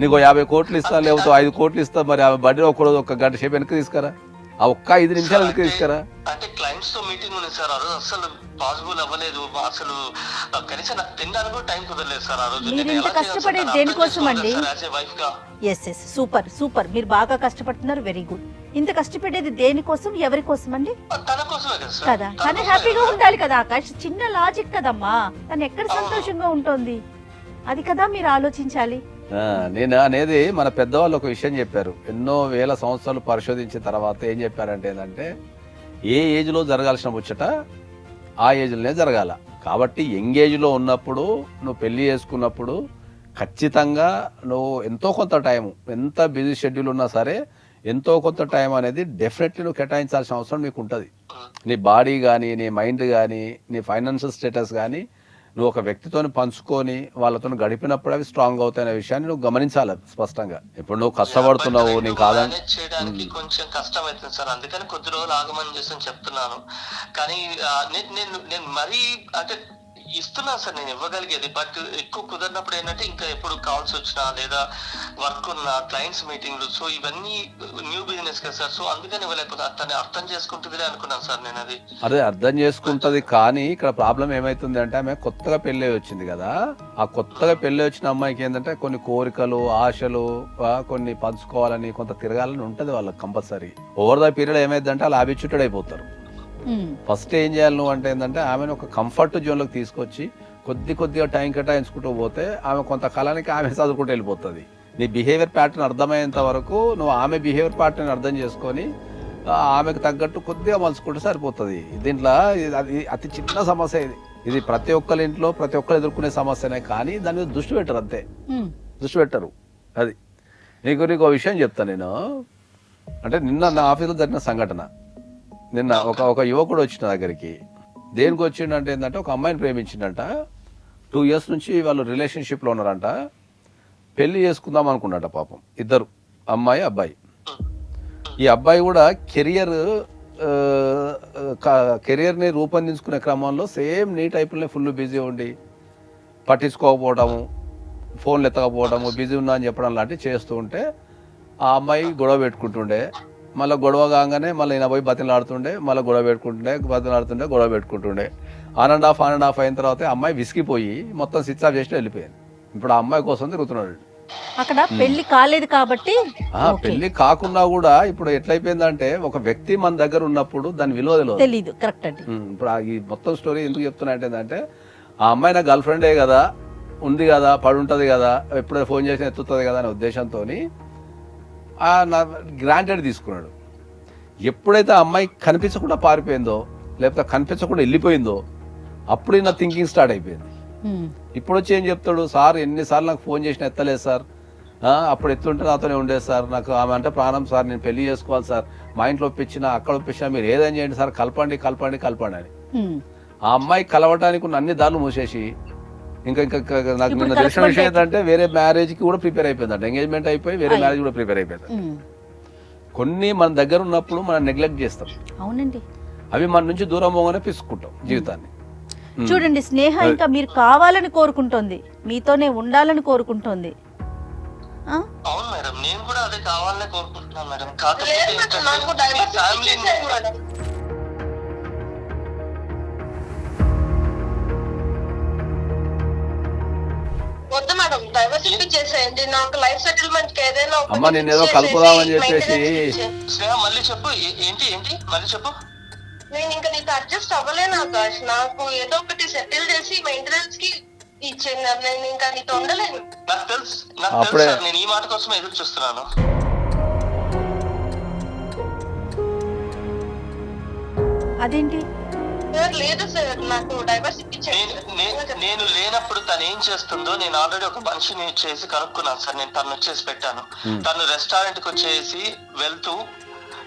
నీకు 50 కోట్లు ఇస్తా, లేకపోతే 5 కోట్లు ఇస్తా, మరి ఆమె బర్త్డే ఒక్కరోజు 1 గంట సేపు వెనక్కి తీసుకురా, ఆ ఒక్క 5 నిమిషాలు వెనక్కి తీసుకురా. అంటే క్లయింట్స్ తో మీటింగ్ ఉంది సార్ ఆ రోజు, అసలు పాసిబుల్ అవ్వలేదు. అసలు కనీసం నాకు తినడానికి కూడా టైం కుదరలేదు సార్ ఆ రోజు. మీరు ఇంత కష్టపడేది దేనికోసం అండి? ఎస్ సూపర్ సూపర్, మీరు బాగా కష్టపడుతున్నారు, వెరీ గుడ్. ఇంత కష్టపడేది దేనికోసం, ఎవరి కోసం అండి? తన కోసమే కదా, తను హ్యాపీగా ఉండాలి కదా. చిన్న లాజిక్ కదమ్మా, తను ఎక్కడ సంతోషంగా ఉంటుంది అది కదా మీరు ఆలోచించాలి. నేను అనేది మన పెద్దవాళ్ళు ఒక విషయం చెప్పారు. ఎన్నో వేల సంవత్సరాలు పరిశోధించిన తర్వాత ఏం చెప్పారంటే ఏంటంటే ఏ ఏజ్ లో జరగాల్సిన ముచ్చట ఆ ఏజ్లోనే జరగాల. కాబట్టి యంగ్ ఏజ్లో ఉన్నప్పుడు నువ్వు పెళ్లి చేసుకున్నప్పుడు ఖచ్చితంగా నువ్వు ఎంతో కొంత టైం, ఎంత బిజీ షెడ్యూల్ ఉన్నా సరే ఎంతో కొంత టైం అనేది డెఫినెట్లీ నువ్వు కేటాయించాల్సిన అవసరం నీకు ఉంటుంది. నీ బాడీ కానీ, నీ మైండ్ కానీ, నీ ఫైనాన్షియల్ స్టేటస్ కానీ నువ్వు ఒక వ్యక్తితో పంచుకొని వాళ్ళతో గడిపినప్పుడు అవి స్ట్రాంగ్ అవుతాయనే విషయాన్ని నువ్వు గమనించాలి స్పష్టంగా. ఇప్పుడు నువ్వు కష్టపడుతున్నావు, నీకు కాదని చేయడానికి కొంచెం కష్టం అవుతుంది సార్, అందుకని కొద్ది రోజులు ఆగమని చేసి చెప్తున్నాను. కానీ నేను మరీ అంటే ఇస్తున్నాను సార్, నేను ఇవ్వగలిగేది. బట్ ఎక్కువ కుదరినప్పుడు ఏంటంటే ఇంకా ఎప్పుడు కాల్స్ వచ్చినా లేదా వర్క్ ఉన్న క్లయింట్స్ మీటింగ్లు, సో ఇవన్నీ న్యూ బిజినెస్ కదా సార్, సో అందుకని ఇవ్వలేకపోతే అతన్ని అర్థం చేసుకుంటుంది అనుకున్నాను సార్ నేను. అదే అర్థం చేసుకుంటది. కానీ ఇక్కడ ప్రాబ్లం ఏమైతుంది అంటే ఆమె కొత్తగా పెళ్ళి వచ్చింది కదా, ఆ కొత్తగా పెళ్ళి వచ్చిన అమ్మాయికి ఏంటంటే కొన్ని కోరికలు, ఆశలు, కొన్ని పంచుకోవాలని, కొంత తిరగాలని ఉంటది వాళ్ళకి కంపల్సరీ. ఓవర్ ద పీరియడ్ ఏమైందంటే వాళ్ళు హ్యాబిచ్యుటెడ్ అయిపోతారు. ఫస్ట్ ఏం చేయాలి నువ్వు అంటే ఏంటంటే ఆమెను ఒక కంఫర్ట్ జోన్లోకి తీసుకొచ్చి కొద్దిగా టైం కేటాయించుకుంటూ పోతే ఆమె కొంతకాలానికి ఆమె చదువుకుంటూ వెళ్ళిపోతుంది. నీ బిహేవియర్ ప్యాటర్న్ అర్థమయ్యేంత వరకు నువ్వు ఆమె బిహేవియర్ ప్యాటర్న్ అర్థం చేసుకొని ఆమెకు తగ్గట్టు కొద్దిగా మలుచుకుంటే సరిపోతుంది. దీంట్లో అది అతి చిన్న సమస్య. ఇది ప్రతి ఒక్కరి ఇంట్లో ప్రతి ఒక్కరు ఎదుర్కొనే సమస్యనే, కానీ దాని మీద దృష్టి పెట్టరు, అంతే దృష్టి పెట్టరు. అది నీకు విషయం చెప్తాను నేను. అంటే నిన్న నా ఆఫీస్లో జరిగిన సంఘటన. నిన్న ఒక యువకుడు వచ్చిన దగ్గరికి. దేనికి వచ్చిండంటే ఏంటంటే ఒక అమ్మాయిని ప్రేమించిండంట. 2 years నుంచి వాళ్ళు రిలేషన్షిప్లో ఉన్నారంట. పెళ్లి చేసుకుందాం అనుకున్నట పాపం ఇద్దరు, అమ్మాయి అబ్బాయి. ఈ అబ్బాయి కూడా కెరియర్ని రూపొందించుకునే క్రమంలో సేమ్ నీ టైపులోనే ఫుల్ బిజీ ఉండి పట్టించుకోకపోవడము, ఫోన్లు ఎత్తకపోవడము, బిజీ ఉన్నా అని చెప్పడం లాంటివి చేస్తూ ఉంటే ఆ అమ్మాయి గొడవ పెట్టుకుంటుండే. మళ్ళీ గొడవ కాగానే మళ్ళీ ఈయన పోయి బతిలాడుతుండే, మళ్ళీ గొడవ పెట్టుకుంటుండే. ఆన్ అండ్ ఆఫ్ అయిన తర్వాత అమ్మాయి విసిగిపోయి మొత్తం స్విచ్ ఆఫ్ చేసి వెళ్ళిపోయింది. ఇప్పుడు ఆ అమ్మాయి కోసం తిరుగుతున్నాడు. అక్కడ పెళ్లి కాలేదు కాబట్టి. పెళ్లి కాకుండా కూడా ఇప్పుడు ఎట్లయిపోయిందంటే ఒక వ్యక్తి మన దగ్గర ఉన్నప్పుడు దాని విలువ తెలియదు. కరెక్ట్ అండి. ఇప్పుడు ఈ మొత్తం స్టోరీ ఎందుకు చెప్తున్నా అంటే ఆ అమ్మాయి నా గర్ల్ ఫ్రెండే కదా, ఉంది కదా, పడి ఉంటుంది కదా, ఎప్పుడైనా ఫోన్ చేసి ఎత్తుతుంది కదా అనే ఉద్దేశంతో గ్రాంటెడ్ తీసుకున్నాడు. ఎప్పుడైతే ఆ అమ్మాయి కనిపించకుండా పారిపోయిందో, లేకపోతే కనిపించకుండా వెళ్ళిపోయిందో, అప్పుడు నా థింకింగ్ స్టార్ట్ అయిపోయింది. ఇప్పుడు వచ్చి ఏం చెప్తాడు, సార్ ఎన్నిసార్లు నాకు ఫోన్ చేసిన ఎత్తలేదు సార్, అప్పుడు ఎత్తుంటే నాతోనే ఉండేది సార్, నాకు ఆమె అంటే ప్రాణం సార్, నేను పెళ్లి చేసుకోవాలి సార్, మా ఇంట్లో ఒప్పించినా అక్కడ ఒప్పించినా మీరు ఏదైనా చేయండి సార్, కలపండి అని. ఆ అమ్మాయి కలవటానికి ఉన్న అన్ని దారులు మూసేసి ఇంకా నాకు నిన్న తెలిసిన విషయం ఏంటంటే వేరే మ్యారేజ్ కి కూడా ప్రిపేర్ అయిపోయిందంట. ఎంగేజ్మెంట్ అయిపోయి వేరే మ్యారేజ్ కూడా ప్రిపేర్ అయిపోయింది. కొన్ని మన దగ్గర ఉన్నప్పుడు మనం నెగ్లెక్ట్ చేస్తాం. అవునండి. అవి మన నుంచి దూరం పోగానే పిసుకుంటాం జీవితాన్ని. చూడండి, స్నేహ ఇంకా మీరు కావాలని కోరుకుంటోంది, మీతోనే ఉండాలని కోరుకుంటోంది. అవును మేడం, నేను కూడా అదే కావాలని కోరుకుంటున్నాను మేడం. వద్దు మేడం, డైవర్సిటీ చేసేయండి. నాకు లైఫ్ సెటిల్మెంట్ కి ఏదైనా అమ్మ నేను ఏదో కలుపుదామని చెప్పేసి. స్నేహ మళ్ళీ చెప్పు, ఏంటి మళ్ళీ చెప్పు. నేను ఇంకా నీకు అడ్జస్ట్ అవ్వలేను ఆకాష్, నాకు ఏదో ఒకటి సెటిల్ చేసి మెయింటెనెన్స్ కి ఇచ్చేది. నేను ఇంకా నీతో ఉండలేను. నాకు తెలుసు, నేను ఈ మాట కోసం ఎదురు చూస్తున్నాను. అదేంటి లేదు సార్, నాకు డైవర్స్ నేను లేనప్పుడు తను ఏం చేస్తుందో నేను ఆల్రెడీ ఒక మనిషిని చేసి కనుక్కున్నాను సార్. నేను తను వచ్చేసి పెట్టాను. తను రెస్టారెంట్ కి వచ్చేసి వెళ్తూ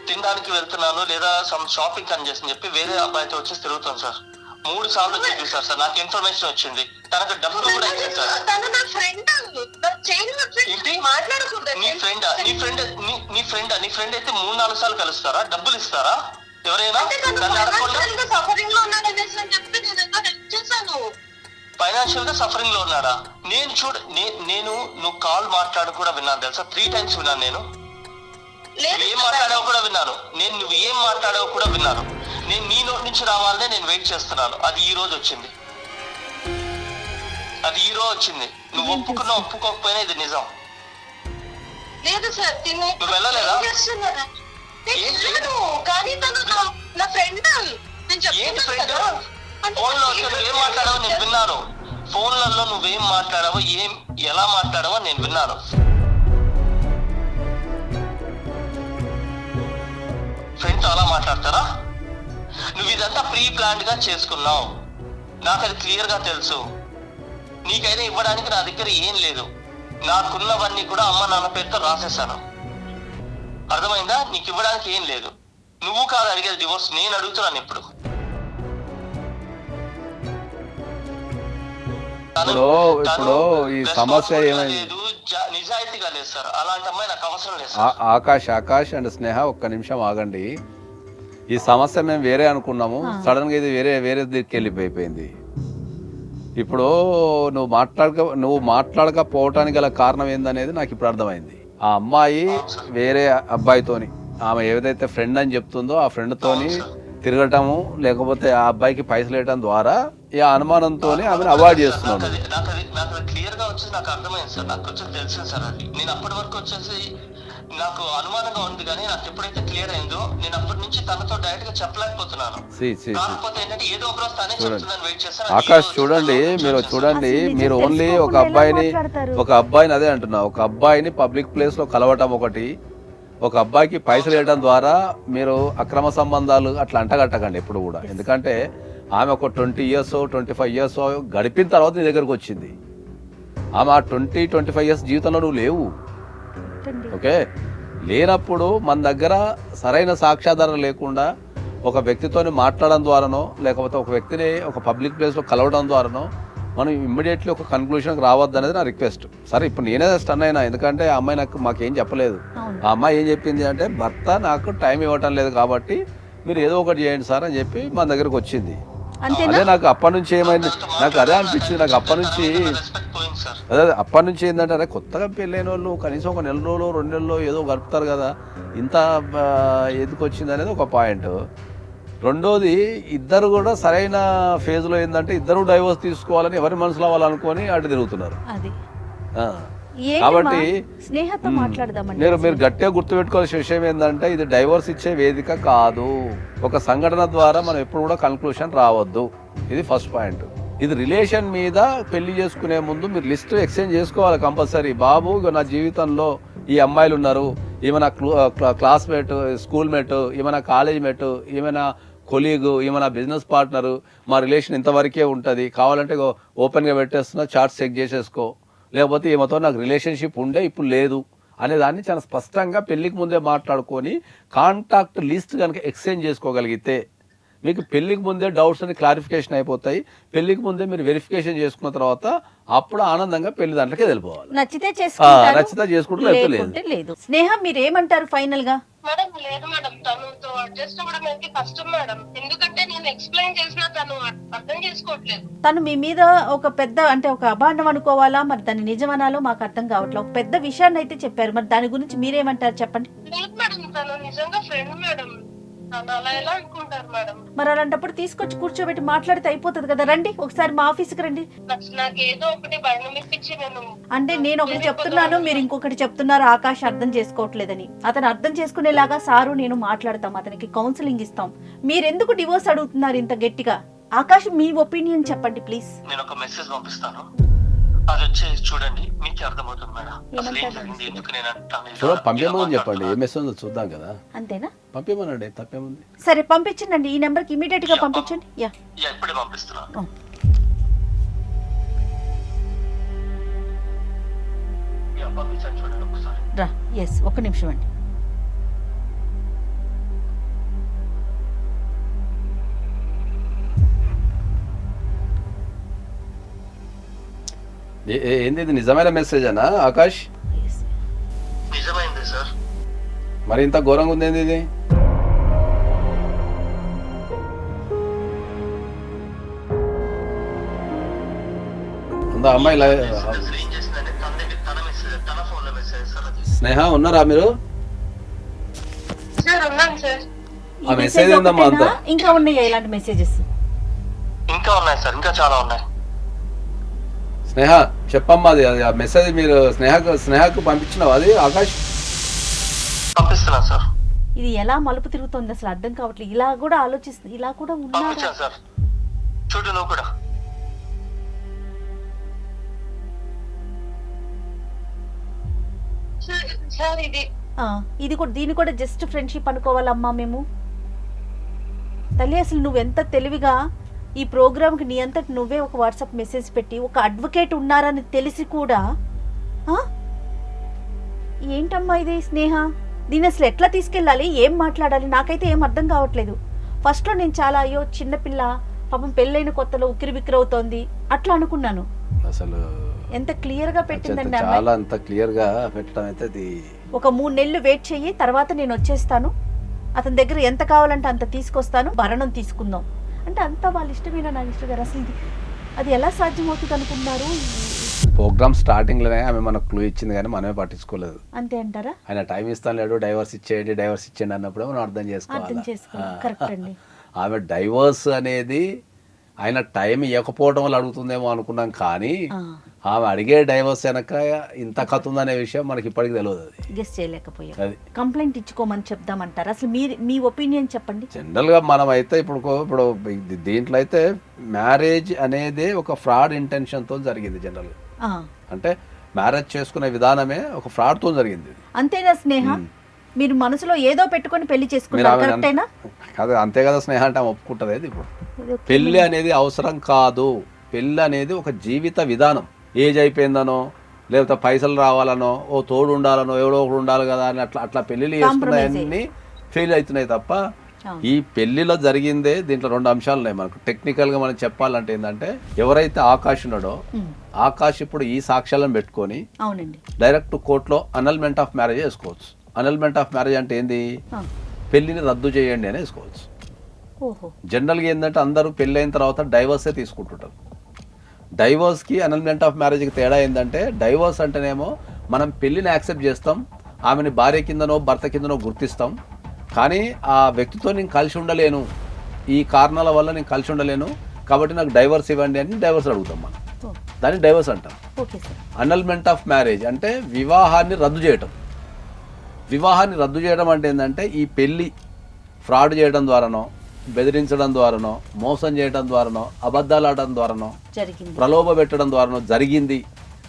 తినడానికి వెళ్తున్నాను లేదా సమ్ షాపింగ్ అని చేసి చెప్పి వేరే అబ్బాయితో వచ్చేసి తిరుగుతాను సార్. 3 సార్లు చూసారు సార్, నాకు ఇన్ఫర్మేషన్ వచ్చింది. తనకు డబ్బులు కూడా ఇచ్చాను సార్. తను నా ఫ్రెండ్, ఏంటి? మాట్లాడకూడదు. నీ ఫ్రెండ్ అయితే 3-4 సార్లు కలుస్తారా? డబ్బులు ఇస్తారా ఎవరైనా? దాన్ని అడగకుండా సఫరింగ్ లో ఉన్నాడు అనేసి అని చెప్పి నేను ఎంతో హెల్ప్ చేశాను. ఫైనాన్షియల్ గా సఫరింగ్ లో ఉన్నాడా? నేను నువ్వు కాల్ మాట్లాడు కూడా విన్నాను తెలుసా, 3 times విన్నాను. నేను ఏం మాట్లాడావు కూడా విన్నాను. నువ్వు ఏం మాట్లాడావు కూడా విన్నాను. నేను నీ నోటి నుంచి రావాలనే నేను వెయిట్ చేస్తున్నాను. అది ఈ రోజు వచ్చింది. నువ్వు ఒప్పుకున్నా ఒప్పుకోకపోయినా ఇది నిజం. లేదు సార్, నువ్వు వెళ్ళలేదా? కానీ తను నా ఫ్రెండ్. ఏంటి ఫ్రెండ్? ఫోన్ లో నువ్వేం మాట్లాడావో నేను విన్నాను. ఫోన్లలో నువ్వేం మాట్లాడావో ఎలా మాట్లాడావో నేను విన్నాను. ఫ్రెండ్స్ అలా మాట్లాడతారా? నువ్వు ఇదంతా ప్రీ ప్లాన్డ్ గా చేసుకున్నావు. నాకు అది క్లియర్ గా తెలుసు. నీకైనా ఇవ్వడానికి నా దగ్గర ఏం లేదు. నాకున్నవన్నీ కూడా అమ్మ నాన్న పేరుతో రాసేసాను. అర్థమైందా? నీకు ఇవ్వడానికి ఏం లేదు. నువ్వు కాదు అడిగేది డివోర్స్, నేను అడుగుతున్నాను ఇప్పుడు. ఇప్పుడు ఈ సమస్య ఏమైంది? నిజాయితీగా లేదు సార్. అలాంటి అమ్మాయి నాకు అవసరం లేదు. ఆకాష్ అండ్ స్నేహ ఒక్క నిమిషం ఆగండి. ఈ సమస్య మేము వేరే అనుకున్నాము, సడన్ గా ఇది వేరే దిక్కు వెళ్ళిపోయింది. ఇప్పుడు నువ్వు మాట్లాడకపోవటానికి గల కారణం ఏందనేది నాకు ఇప్పుడు అర్థమైంది. ఆ అమ్మాయి వేరే అబ్బాయితోని, ఆమె ఏదైతే ఫ్రెండ్ అని చెప్తుందో ఆ ఫ్రెండ్ తోని తిరగటము, లేకపోతే ఆ అబ్బాయికి పైసలు వేయటం ద్వారా ఈ అనుమానంతో ఆమెను అవాయిడ్ చేస్తున్నాను. నాకు క్లియర్ గా వచ్చేసి నాకు అర్థమైంది సార్. నాకు వచ్చి తెలిసింది సార్. అది నేను అప్పటి వరకు వచ్చేసి నాకు అనుమానంగా ఉంది, కానీ నాకు ఎప్పుడైతే క్లియర్ అయిందో నేను అప్పటి నుంచి తనతో డైరెక్ట్ గా చెప్పలేకపోతున్నాను. కాకపోతే ఏంటంటే ఏదో ఒక రోజు తనే చెప్తుందని వెయిట్ చేస్తాను. ఆకాష్ చూడండి, మీరు ఓన్లీ ఒక అబ్బాయిని అదే అంటున్నా, ఒక అబ్బాయిని పబ్లిక్ ప్లేస్ లో కలవటం ఒకటి, ఒక అబ్బాయికి పైసలు వేయడం ద్వారా మీరు అక్రమ సంబంధాలు అట్లా అంటగట్టకండి ఎప్పుడు కూడా. ఎందుకంటే ఆమె ఒక 20 years 25 years గడిపిన తర్వాత నీ దగ్గరకు వచ్చింది. ఆమె ఆ 20-25 years జీవితంలో నువ్వు లేవు. ఓకే, లేనప్పుడు మన దగ్గర సరైన సాక్ష్యాధారం లేకుండా ఒక వ్యక్తితోని మాట్లాడడం ద్వారానో, లేకపోతే ఒక వ్యక్తిని ఒక పబ్లిక్ ప్లేస్లో కలవడం ద్వారానో మనం ఇమ్మీడియట్లీ ఒక కన్క్లూషన్కి రావద్దు అనేది నా రిక్వెస్ట్. సరే, ఇప్పుడు నేనే స్టన్ అయినా, ఎందుకంటే ఆ అమ్మాయి మాకేం చెప్పలేదు. ఆ అమ్మాయి ఏం చెప్పింది అంటే, భర్త నాకు టైం ఇవ్వటం లేదు కాబట్టి మీరు ఏదో ఒకటి చేయండి సార్ అని చెప్పి మన దగ్గరకు వచ్చింది. అదే నాకు అప్పటి నుంచి ఏమైంది, నాకు అదే అనిపించింది. నాకు అప్పటి నుంచి ఏంటంటే, అరే కొత్తగా పెళ్ళైన వాళ్ళు కనీసం ఒక 1 రోజులు 2 నెలలు ఏదో గడుపుతారు కదా, ఇంత ఎందుకు వచ్చింది అనేది ఒక పాయింట్. రెండోది, ఇద్దరు కూడా సరైన ఫేజ్లో ఏంటంటే ఇద్దరు డైవోర్స్ తీసుకోవాలని ఎవరి మనసులో వాళ్ళనుకొని అటు తిరుగుతున్నారు. కాబట్టి మీరు గట్టిగా గుర్తుపెట్టుకోవాల్సిన విషయం ఏంటంటే, ఇది డైవోర్స్ ఇచ్చే వేదిక కాదు. ఒక సంఘటన ద్వారా మనం ఎప్పుడు కూడా కన్క్లూషన్ రావద్దు. ఇది ఫస్ట్ పాయింట్. ఇది రిలేషన్ మీద పెళ్లి చేసుకునే ముందు మీరు లిస్ట్ ఎక్స్చేంజ్ చేసుకోవాలి కంపల్సరీ. బాబు, నా జీవితంలో ఈ అమ్మాయిలు ఉన్నారు, ఈమె నా క్లాస్మేట్, స్కూల్ మేట్, ఈమె నా కాలేజ్ మేట్, ఈమె నా కొలీగు, ఈమె నా బిజినెస్ పార్ట్నరు, మా రిలేషన్ ఇంతవరకే ఉంటుంది, కావాలంటే ఓపెన్గా పెట్టేస్తున్నా, చార్ట్స్ చెక్ చేసేసుకో, లేకపోతే ఈమెతో నాకు రిలేషన్షిప్ ఉండే ఇప్పుడు లేదు అనేదాన్ని చాలా స్పష్టంగా పెళ్లికి ముందే మాట్లాడుకొని కాంటాక్ట్ లిస్ట్ కనుక ఎక్స్చేంజ్ చేసుకోగలిగితే మీకు పెళ్లికి ముందే డౌట్స్ అని క్లారిఫికేషన్ అయిపోతాయి. పెళ్లికి ముందే మీరు వెరిఫికేషన్ చేసుకున్న తర్వాత అప్పుడు ఆనందంగా పెళ్లి దాంట్లోకి వెళ్ళిపోవాలి. నచ్చితే చేసుకుంటే లేదు. స్నేహ, మీరు ఏమంటారు ఫైనల్ గా? మేడం, లేదు మేడం, తనతో అడ్జస్ట్ అవ్వడం అయితే కష్టం మేడం. ఎందుకంటే నేను ఎక్స్ప్లెయిన్ చేసినా తను అర్థం చేసుకోవట్లేదు. తను మీ మీద ఒక పెద్ద, అంటే ఒక అభాండం అనుకోవాలా, మరి దాన్ని నిజమనాలో మాకు అర్థం కావట్లేదు. ఒక పెద్ద విషయాన్ని అయితే చెప్పారు, మరి దాని గురించి మీరేమంటారు చెప్పండి. లేదు మేడం, తను నిజంగా ఫ్రెండ్ మేడం. అలా ఎలా అనుకుంటారు మేడం? మరి అలాంటప్పుడు తీసుకొచ్చి కూర్చోబెట్టి మాట్లాడితే అయిపోతుంది కదా. రండి ఒకసారి మా ఆఫీస్కి రండి. నాకు ఏదో ఒకటి భయం ఇప్పించి అంటే నేను ఒకటి చెప్తున్నాను, మీరు ఇంకొకటి చెప్తున్నారు. ఆకాష్ అర్థం చేసుకోవట్లేదని. అతను అర్థం చేసుకునేలాగా సారు నేను మాట్లాడతాం, అతనికి కౌన్సిలింగ్ ఇస్తాం. మీరెందుకు డివోర్స్ అడుగుతున్నారు ఇంత గట్టిగా? ఆకాష్, మీ ఒపీనియన్ చెప్పండి ప్లీజ్. నేను ఒక మెసేజ్ పంపిస్తాను, అది వచ్చేసి చూడండి, మీకు అర్థమవుతుంది మేడం. పంపేమని చెప్పండి, ఏ మెసేజ్ చూద్దాం కదా. అంతేనా? పంపేమనండి, తప్పేముంది. సరే పంపించండి, ఈ నెంబర్ కి ఇమీడియట్ గా పంపించండి. ఇప్పుడే పంపిస్తున్నాను. చూడండి ఒకసారి. ఎస్, ఒక్క నిమిషం అండి. ఏంది ఇది నిజమైన మెసేజ్ అనా ఆకాష్? నిజమైంది సార్. మరి ఇంత ఘోరంగా ఉంది ఏంది ఇది? ఉందా అమ్మాయి అసలు ఏం చేసిందంటే తన ఫోన్ లో మెసేజ్ సార్ అది. స్నేహ ఉన్నారా మీరు? సార్ ఉన్నాను సార్. ఆ మెసేజ్ ఏందమ్మా అంత? ఇంకా ఉన్నాయా ఇలాంటి మెసేజెస్? ఇంకా ఉన్నాయి సార్, ఇంకా చాలా ఉన్నాయి. స్నేహ చెప్పమ్మా, అది ఆ మెసేజ్ మీరు స్నేహకు పంపించినావా అది ఆకాష్? పంపిస్తున్నా సార్. ఇది ఎలా మలుపు తిరుగుతుంది అసలు అర్థం కావట్లేదు. ఇలా కూడా ఆలోచిస్తుంది, ఇలా కూడా ఉన్నారా? పంపించాను సార్, చూడు నువ్వు కూడా. సార్ ఇది కూడా దీన్ని కూడా జస్ట్ ఫ్రెండ్షిప్ అనుకోవాలమ్మా మేము. తల్లి అసలు నువ్వెంత తెలివిగా ఈ ప్రోగ్రామ్కి నీ అంతటి నువ్వే ఒక వాట్సాప్ మెసేజ్ పెట్టి ఒక అడ్వకేట్ ఉన్నారని తెలిసి కూడా ఏంటమ్మా ఇది స్నేహ? దీన్ని అసలు ఎట్లా తీసుకెళ్ళాలి, ఏం మాట్లాడాలి, నాకైతే ఏం అర్థం కావట్లేదు. ఫస్ట్లో నేను చాలా అయ్యో చిన్నపిల్ల పాపం పెళ్ళైన కొత్తలో ఉక్కిరి బిక్కిరి అవుతోంది అట్లా అనుకున్నాను. అసలు ఎంత క్లియర్గా పెట్టిందండి చాలా అమ్మాయి. అంత క్లియర్ గా పెట్టడం అయితే అది. ఒక 3 నెలలు వెయిట్ చెయ్యి, తర్వాత నేను వచ్చేస్తాను, అతని దగ్గర ఎంత కావాలంటే అంత తీసుకొస్తాను, భరణం తీసుకుందాం అంటే అంతా వాళ్ళ ఇష్టమేనా నాగేశ్వర గారు? అసలు అది ఎలా సాధ్యమవుతుంది అనుకున్నారు? ప్రోగ్రామ్ స్టార్టింగ్ లోనే ఆమె మనకు క్లూ ఇచ్చింది కానీ మనమే పట్టించుకోలేదు. అంతే అంటారా? ఆయన టైం ఇస్తాను లేడు, డైవర్స్ ఇచ్చేయండి అన్నప్పుడు మనం అర్థం చేసుకోవాలి. కరెక్ట్ అండి. ఆమె డైవర్స్ అనేది ఆయన టైం ఇవ్వకపోవడం వల్ల అడుగుతుందేమో అనుకున్నాం, కానీ ఆమె అడిగే డైవర్స్ వెనక ఇంత కథ ఉందనే విషయం మనకి ఇప్పటికి తెలియదు. అది గెస్ చేయలేకపోయాం. అది కంప్లైంట్ ఇచ్చుకోమని చెప్దామంటారు. అసలు మీ ఒపీనియన్ చెప్పండి. జనరల్ గా మనం అయితే ఇప్పుడు దీంట్లో అయితే మ్యారేజ్ అనేది ఒక ఫ్రాడ్ ఇంటెన్షన్ తో జరిగింది. జనరల్ అంటే మ్యారేజ్ చేసుకునే విధానమే ఒక ఫ్రాడ్ తో జరిగింది. అంతేనా స్నేహ? మీరు మనసులో ఏదో పెట్టుకొని పెళ్లి చేసుకున్నారు, కరెక్టేనా? కాదు, అంతే కదా స్నేహ అంటే ఆమె ఒప్పుకుంటది. ఇప్పుడు పెళ్లి అనేది అవసరం కాదు. పెళ్లి అనేది ఒక జీవిత విధానం. ఏజ్ అయిపోయిందనో లేకపోతే పైసలు రావాలనో ఓ తోడు ఉండాలనో ఎవడో ఒకడు ఉండాలి కదా అని అట్లా పెళ్లిళ్ళు చేసుకున్నాయన్నీ ఫెయిల్ అవుతున్నాయి తప్ప ఈ పెళ్లిలో జరిగిందే. దీంట్లో 2 అంశాలు ఉన్నాయి మనకు. టెక్నికల్ గా మనం చెప్పాలంటే ఏంటంటే, ఎవరైతే ఆకాష్ ఉన్నాడో ఆకాష్ ఇప్పుడు ఈ సాక్ష్యాలను పెట్టుకొని డైరెక్ట్ కోర్టులో అనల్మెంట్ ఆఫ్ మ్యారేజ్ వేసుకోవచ్చు. అనల్మెంట్ ఆఫ్ మ్యారేజ్ అంటే ఏంది? పెళ్లిని రద్దు చేయండి అని వేసుకోవచ్చు. జనరల్గా ఏంటంటే అందరూ పెళ్ళి అయిన తర్వాత డైవర్సే తీసుకుంటుంటారు. డైవర్స్కి అనల్మెంట్ ఆఫ్ మ్యారేజ్కి తేడా ఏంటంటే, డైవర్స్ అంటేనేమో మనం పెళ్ళిని యాక్సెప్ట్ చేస్తాం, ఆమెని భార్య కిందనో భర్త కిందనో గుర్తిస్తాం, కానీ ఆ వ్యక్తితో నేను కలిసి ఉండలేను, ఈ కారణాల వల్ల నేను కలిసి ఉండలేను కాబట్టి నాకు డైవర్స్ ఇవ్వండి అని డైవర్స్ అడుగుతాం మనం. దాన్ని డైవర్స్ అంటాం. అనల్మెంట్ ఆఫ్ మ్యారేజ్ అంటే వివాహాన్ని రద్దు చేయటం. వివాహాన్ని రద్దు చేయడం అంటే ఏంటంటే, ఈ పెళ్ళి ఫ్రాడ్ చేయడం ద్వారానో, బెదిరించడం ద్వారానో, మోసం చేయడం ద్వారానో, అబద్ధాలు ఆడడం ద్వారానో, ప్రలోభ పెట్టడం ద్వారానో జరిగింది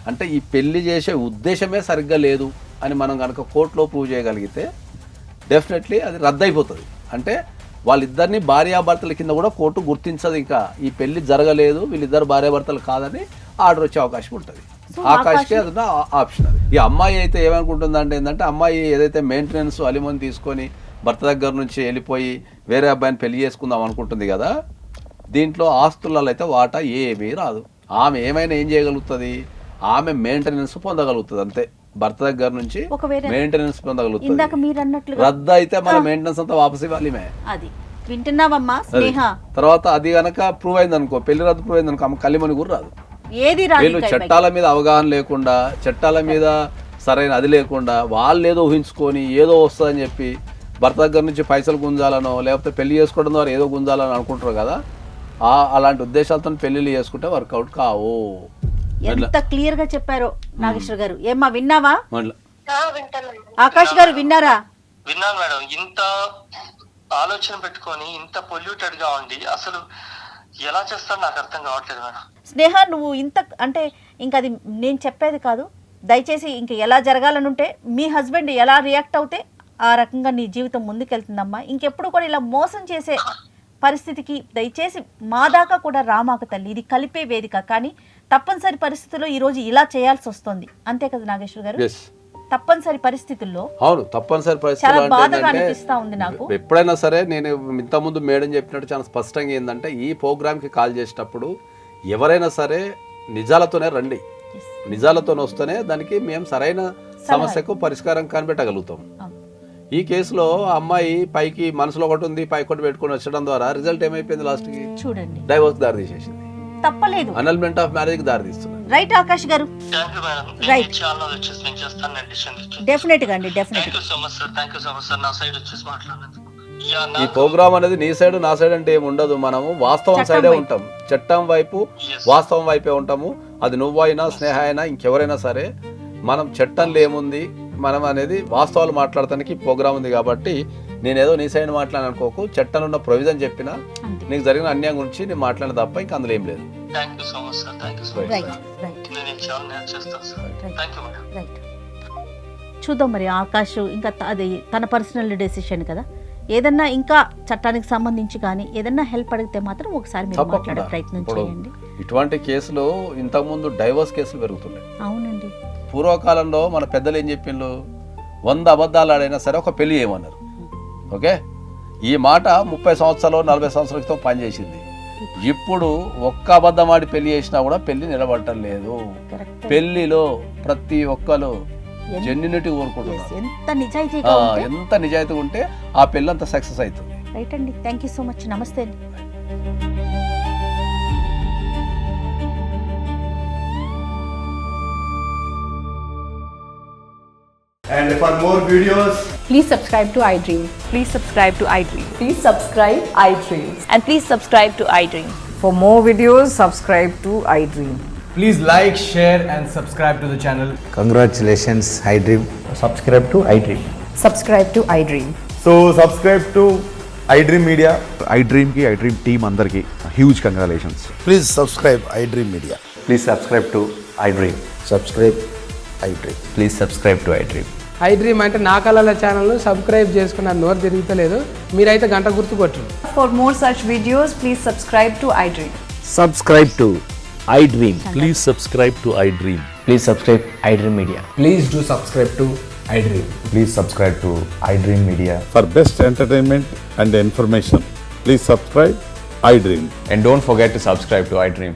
అంటే ఈ పెళ్లి చేసే ఉద్దేశమే సరిగ్గా లేదు అని మనం కనుక కోర్టులో ప్రూవ్ చేయగలిగితే డెఫినెట్లీ అది రద్దు అయిపోతుంది. అంటే వాళ్ళిద్దరిని భార్యాభర్తల కింద కూడా కోర్టు గుర్తించదు. ఇంకా ఈ పెళ్లి జరగలేదు, వీళ్ళిద్దరు భార్యాభర్తలు కాదని ఆర్డర్ వచ్చే అవకాశం ఉంటుంది. ఆకాష్కి అది ఆప్షన్. అది ఈ అమ్మాయి అయితే ఏమనుకుంటుందంటే ఏంటంటే, అమ్మాయి ఏదైతే మెయింటెనెన్స్ అలిమోని తీసుకొని భర్త దగ్గర నుంచి వెళ్ళిపోయి వేరే అబ్బాయిని పెళ్లి చేసుకుందాం అనుకుంటుంది కదా, దీంట్లో ఆస్తులలో అయితే వాటా ఏమీ రాదు. ఆమె ఏమైనా ఏం చేయగలుగుతుంది? ఆమె మెయింటెనెన్స్ పొందగలుగుతుంది అంతే. భర్త దగ్గర నుంచి మెయింటెనెన్స్ పొందగలుగుతుంది. రద్దు అయితే మన మెయింటెనెన్స్ అంతా వాపస్ ఇవ్వాలి. తర్వాత అది కనుక ప్రూవ్ అయింది అనుకో, పెళ్లి రద్దు ప్రూవ్ అయింది అనుకో, ఆమె కలిమని కూడా రాదు. వీళ్ళు చట్టాల మీద అవగాహన లేకుండా, చట్టాల మీద సరైన అది లేకుండా వాళ్ళు ఏదో ఊహించుకొని ఏదో వస్తుందని చెప్పి భర్త దగ్గర నుంచి పైసలు గుంజాలనో లేకపోతే పెళ్లి చేసుకోవడం ద్వారా ఏదో గుంజాలని అనుకుంటారు కదా, అలాంటి ఉద్దేశాలతో పెళ్లిళ్ళు చేసుకుంటే వర్కౌట్ కావు. ఎంత క్లియర్ గా చెప్పారో నాగేశ్వర గారు. ఏమ్మా విన్నావా? ఆకాష్ గారు విన్నారా? విన్నాను మేడం. ఇంత ఆలోచన పెట్టుకొని ఇంత పొల్యూటెడ్ గా ఉండి అసలు ఎలా చేస్తారో నాకు అర్థం కావట్లేదు మేడం. స్నేహ, నువ్వు ఇంత అంటే ఇంకా అది నేను చెప్పేది కాదు. దయచేసి ఇంక ఎలా జరగాలనుంటే మీ హస్బెండ్ ఎలా రియాక్ట్ అవుతే ఆ రకంగా నీ జీవితం ముందుకెళ్తుందమ్మా. ఇంకెప్పుడు కూడా ఇలా మోసం చేసే పరిస్థితికి దయచేసి మా దాకా కూడా రామాక తల్లి. ఇది కలిపే వేదిక, కానీ తప్పనిసరి పరిస్థితుల్లో ఈరోజు ఇలా చేయాల్సి వస్తుంది. అంతే కదా నాగేశ్వర గారు? తప్పనిసరి పరిస్థితుల్లో. అవును, తప్పనిసరి చాలా బాధగా అనిపిస్తా ఉంది నాకు. ఎప్పుడైనా సరే నేను ఇంతకుముందు మేడం చెప్పినట్టు చాలా స్పష్టంగా ఏంటంటే, ఈ ప్రోగ్రామ్కి కాల్ చేసేటప్పుడు ఎవరైనా సరే నిజాలతోనే రండి. నిజాలతో వస్తేనే దానికి మేము సరైన సమస్యకు పరిష్కారం కనిపెట్టగలుగుతాం. అవును. ఈ కేసులో ఆ అమ్మాయి పైకి మనసులో ఒకటి ఉంది, పై ఒకటి పెట్టుకుని వచ్చడం ద్వారా రిజల్ట్ ఏమైపోయింది, లాస్ట్కి చూడండి, డైవోర్స్ దారి తీసేసింది, తప్పలేదు. అనల్మెంట్ ఆఫ్ మ్యారేజ్ కి దారి తీస్తున్నారు. రైట్ ఆకాష్ గారు? Thank you madam. Right. చాలా వచ్చేసి నేను చేస్తాను, నేను డిసిషన్ ఇచ్చి. డెఫినెట్ గా అండి, thank definite. You so much sir, thank you so much sir, నా సైడ్ వచ్చేసి మాట్లాడినందుకు. యా, ఈ ప్రోగ్రామ్ అనేది నీ సైడ్ నా సైడ్ అంటే ఏమి ఉండదు, మనము వాస్తవం చట్టం సైడే వైపు. ఉంటాం, చట్టం వైపు వాస్తవం వైపే ఉంటాము. అది నువ్వైనా స్నేహ అయినా ఇంకెవరైనా సరే మనం చట్టంలో ఏముంది మనం అనేది వాస్తవాలు మాట్లాడటానికి ప్రోగ్రామ్ ఉంది. కాబట్టి నేనేదో నీ సైడ్ మాట్లాడనుకోకు, చట్టంలో ఉన్న ప్రొవిజన్ చెప్పినా అంతే. నీకు జరిగిన అన్యాయం గురించి నేను మాట్లాడిన తప్ప ఇంకా అందులో ఏం లేదు. Thank you so much sir, thank you so much right sir. Right నేను చాలా నేను చేస్తాను sir. Right. Thank you madam. Right. చూద్దాం మరి ఆకాష్ ఇంకా అది తన పర్సనల్ డెసిషన్ కదా. ఏదన్నా ఇంకా చట్టానికి సంబంధించి కానీ ఏదన్నా హెల్ప్ అడిగితే మాత్రం ఒకసారి మీరు మాట్లాడే తప్పకుండా. ప్రయత్నం ఇప్పుడు చేయండి. ఇటువంటి కేసులు ఇంతకుముందు డైవర్స్ కేసులు పెరుగుతున్నాయి. అవునండి. పూర్వకాలంలో మన పెద్దలు ఏం చెప్పిండ్రు, 100 అబద్ధాలు ఆడైనా సరే ఒక పెళ్లి చేయమన్నారు. ఓకే, ఈ మాట 30 సంవత్సరాలు 40 సంవత్సరాల క్రితం పనిచేసింది. ఇప్పుడు ఒక్క అబద్ధం ఆడి పెళ్లి చేసినా కూడా పెళ్లి నిలబడటం లేదు. కరెక్ట్. పెళ్లిలో ప్రతి ఒక్కరు ఎంత- జెన్యునిటీ Yes, కోరుకుంటున్నారు. ఎంత నిజాయితీగా ఉంటే ఎంత నిజాయితీ ఉంటే ఆ పెళ్లి అంత సక్సెస్ అవుతుంది. రైట్ అండి. Thank you so much. నమస్తే అండి. And for more videos, Please subscribe to iDream. Please subscribe to iDream. Please subscribe iDream. And please subscribe to iDream. For more videos, subscribe to iDream. please like, share, and subscribe to the channel. Congratulations, iDream. Subscribe to iDream. Subscribe to iDream. So, subscribe to iDream Media. iDream team అందరికి huge congratulations. Please subscribe iDream Media. Please subscribe to iDream. Subscribe iDream. Please subscribe to iDream. iDream అంటే నా కళల ఛానల్ను సబ్స్క్రైబ్ చేసుకున్న నోరు తిరుగుతలేదు, మీరైతే గంట గుర్తు కొట్టండి. For more such videos, please subscribe to iDream. Subscribe to iDream. Please subscribe to iDream. Please subscribe iDream Media. Please do subscribe to iDream. Please subscribe to iDream Media. For best entertainment and information, please subscribe iDream. And don't forget to subscribe to iDream.